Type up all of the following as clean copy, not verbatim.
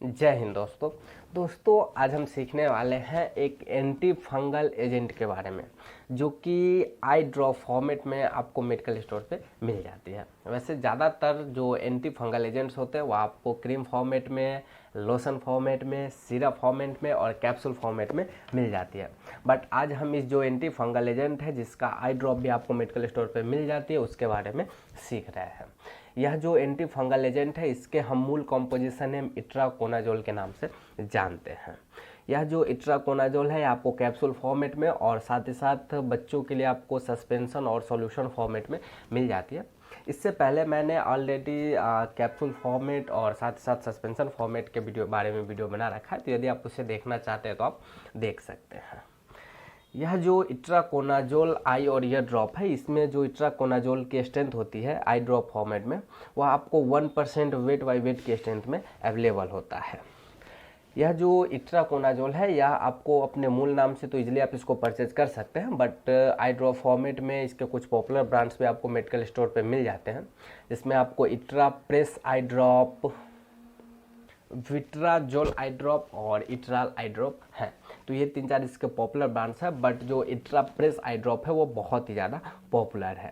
जय हिंद दोस्तों आज हम सीखने वाले हैं एक एंटी फंगल एजेंट के बारे में जो कि आई ड्रॉप फॉर्मेट में आपको मेडिकल स्टोर पे मिल जाती है। वैसे ज़्यादातर जो एंटी फंगल एजेंट्स होते हैं वो आपको क्रीम फॉर्मेट में, लोशन फॉर्मेट में, सिरप फॉर्मेट में और कैप्सूल फॉर्मेट में मिल जाती है। बट आज हम इस जो एंटी फंगल एजेंट है जिसका आई ड्रॉप भी आपको मेडिकल स्टोर पे मिल जाती है उसके बारे में सीख रहे हैं। यह जो एंटी फंगल एजेंट है इसके हम मूल कॉम्पोजिशन है इट्राकोनाजोल के नाम से जानते हैं। यह जो इट्राकोनाजोल है आपको कैप्सूल फॉर्मेट में और साथ ही साथ बच्चों के लिए आपको सस्पेंशन और सॉल्यूशन फॉर्मेट में मिल जाती है। इससे पहले मैंने ऑलरेडी कैप्सूल फॉर्मेट और साथ ही साथ सस्पेंशन फॉर्मेट के बारे में वीडियो बना रखा है, तो यदि आप उसे देखना चाहते हैं तो आप देख सकते हैं। यह जो इट्राकोनाजोल आई और ईयर ड्रॉप है, इसमें जो इट्राकोनाजोल की स्ट्रेंथ होती है आई ड्रॉप फॉर्मेट में वह आपको 1% वेट बाई वेट की स्ट्रेंथ में अवेलेबल होता है। यह जो इट्राकोनाजोल है यह आपको अपने मूल नाम से तो इजीली आप इसको परचेज कर सकते हैं, बट आई ड्रॉप फॉर्मेट में इसके कुछ पॉपुलर ब्रांड्स भी आपको मेडिकल स्टोर पे मिल जाते हैं, जिसमें आपको इट्रा प्रेस आई ड्रॉप, विट्राजोल आई ड्रॉप और इट्राल आई ड्रॉप है। तो ये 3-4 इसके पॉपुलर ब्रांड्स हैं, बट जो इट्रा प्रेस आई ड्रॉप है वो बहुत ही ज़्यादा पॉपुलर है।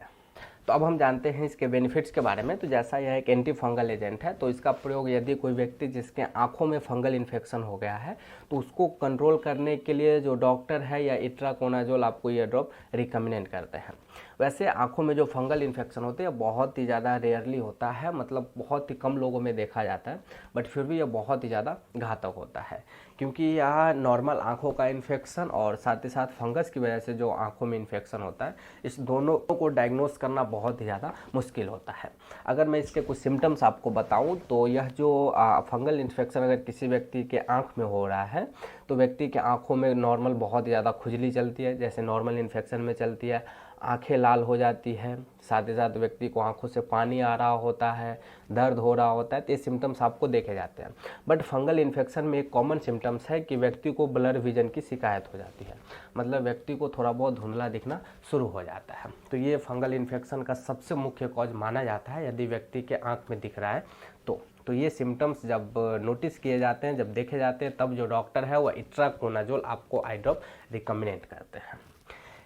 तो अब हम जानते हैं इसके बेनिफिट्स के बारे में। तो जैसा यह एक एंटी फंगल एजेंट है तो इसका प्रयोग यदि कोई व्यक्ति जिसके आंखों में फंगल इन्फेक्शन हो गया है तो उसको कंट्रोल करने के लिए जो डॉक्टर है या इट्राकोनाजोल आपको ये ड्रॉप रिकमेंड करते हैं। वैसे आंखों में जो फंगल इन्फेक्शन होते हैं बहुत ही ज़्यादा रेयरली होता है, मतलब बहुत ही कम लोगों में देखा जाता है, बट फिर भी यह बहुत ही ज़्यादा घातक होता है क्योंकि यह नॉर्मल आंखों का इन्फेक्शन और साथ ही साथ फंगस की वजह से जो आंखों में इन्फेक्शन होता है इस दोनों को डायग्नोस करना बहुत ही ज़्यादा मुश्किल होता है। अगर मैं इसके कुछ सिम्टम्स आपको बताऊं तो यह जो फंगल इन्फेक्शन अगर किसी व्यक्ति के आँख में हो रहा है तो व्यक्ति के आँखों में नॉर्मल बहुत ही ज़्यादा खुजली चलती है, जैसे नॉर्मल इन्फेक्शन में चलती है। आंखें लाल हो जाती है, साथ ही साथ व्यक्ति को आंखों से पानी आ रहा होता है, दर्द हो रहा होता है, तो ये सिम्टम्स आपको देखे जाते हैं। बट फंगल इन्फेक्शन में एक कॉमन सिम्टम्स है कि व्यक्ति को ब्लर विजन की शिकायत हो जाती है, मतलब व्यक्ति को थोड़ा बहुत धुंधला दिखना शुरू हो जाता है। तो ये फंगल इन्फेक्शन का सबसे मुख्य कॉज माना जाता है यदि व्यक्ति के आँख में दिख रहा है तो ये सिम्टम्स जब नोटिस किए जाते हैं, जब देखे जाते हैं, तब जो डॉक्टर है वह इट्राकोनाजोल आपको आई ड्रॉप रिकमेंड करते हैं।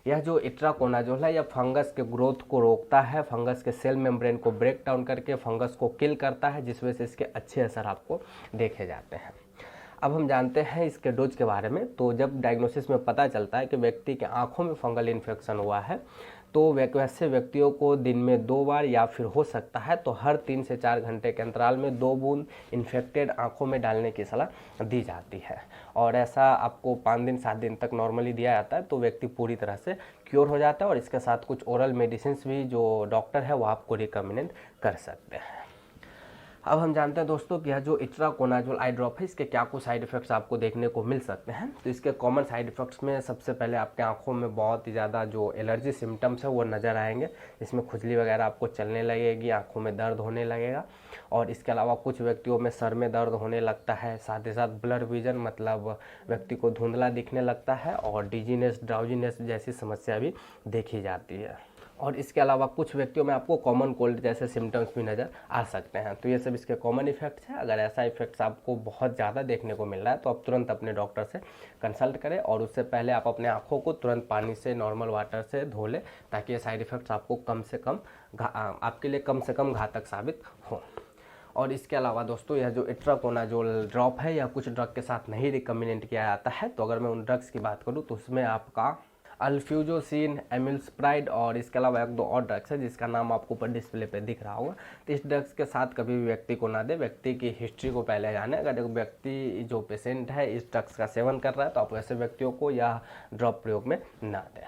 यह जो इट्राकोनाजोल है यह फंगस के ग्रोथ को रोकता है, फंगस के सेल मेम्ब्रेन को ब्रेक डाउन करके फंगस को किल करता है, जिस वजह से इसके अच्छे असर आपको देखे जाते हैं। अब हम जानते हैं इसके डोज के बारे में। तो जब डायग्नोसिस में पता चलता है कि व्यक्ति के आंखों में फंगल इन्फेक्शन हुआ है तो वैसे व्यक्तियों को दिन में 2 बार या फिर हो सकता है तो हर 3 से 4 घंटे के अंतराल में 2 बूंद इन्फेक्टेड आंखों में डालने की सलाह दी जाती है और ऐसा आपको 5 दिन 7 दिन तक नॉर्मली दिया जाता है तो व्यक्ति पूरी तरह से क्योर हो जाता है। और इसके साथ कुछ ओरल मेडिसिन भी जो डॉक्टर है वो आपको रिकमेंड कर सकते हैं। अब हम जानते हैं दोस्तों कि यह जो इट्राकोनाजोल आई ड्रॉप है इसके क्या कुछ साइड इफ़ेक्ट्स आपको देखने को मिल सकते हैं। तो इसके कॉमन साइड इफ़ेक्ट्स में सबसे पहले आपके आंखों में बहुत ही ज़्यादा जो एलर्जी सिम्टम्स है वो नज़र आएंगे। इसमें खुजली वगैरह आपको चलने लगेगी, आंखों में दर्द होने लगेगा और इसके अलावा कुछ व्यक्तियों में सर में दर्द होने लगता है। साथ ही साथ ब्लर विजन, मतलब व्यक्ति को धुंधला दिखने लगता है और डिजीनेस, ड्राउजीनेस जैसी समस्या भी देखी जाती है। और इसके अलावा कुछ व्यक्तियों में आपको कॉमन कोल्ड जैसे सिम्टम्स भी नज़र आ सकते हैं। तो ये सब इसके कॉमन इफेक्ट्स हैं। अगर ऐसा इफेक्ट्स आपको बहुत ज़्यादा देखने को मिल रहा है तो आप तुरंत अपने डॉक्टर से कंसल्ट करें और उससे पहले आप अपने आँखों को तुरंत पानी से, नॉर्मल वाटर से धो लें ताकि ये साइड इफ़ेक्ट्स आपको आपके लिए कम से कम घातक साबित हो। और इसके अलावा दोस्तों यह जो इट्राकोनाजोल ड्रॉप है यह कुछ ड्रग के साथ नहीं रिकमेंड किया जाता है। तो अगर मैं उन ड्रग्स की बात करूँ तो उसमें आपका अल्फ्यूजोसिन, एमिल्सप्राइड और इसके अलावा 1-2 और ड्रग्स है जिसका नाम आपको ऊपर डिस्प्ले पे दिख रहा होगा। तो इस ड्रग्स के साथ कभी भी व्यक्ति को ना दे, व्यक्ति की हिस्ट्री को पहले जाने। अगर एक व्यक्ति जो पेशेंट है इस ड्रग्स का सेवन कर रहा है तो आप ऐसे व्यक्तियों को यह ड्रॉप प्रयोग में ना दें।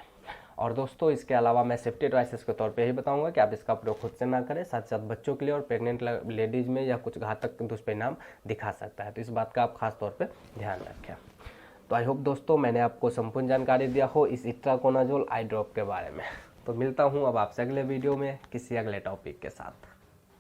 और दोस्तों इसके अलावा मैं सेफ्टी एडवाइसेस के तौर पे यही बताऊंगा कि आप इसका प्रयोग खुद से ना करें, साथ साथ बच्चों के लिए और प्रेग्नेंट लेडीज़ में यह कुछ घातक दुष्परिणाम दिखा सकता है, तो इस बात का आप खास तौर पर ध्यान रखें। तो आई होप दोस्तों मैंने आपको संपूर्ण जानकारी दिया हो इस इट्राकोनाजोल आई ड्रॉप के बारे में। तो मिलता हूँ अब आपसे अगले वीडियो में किसी अगले टॉपिक के साथ।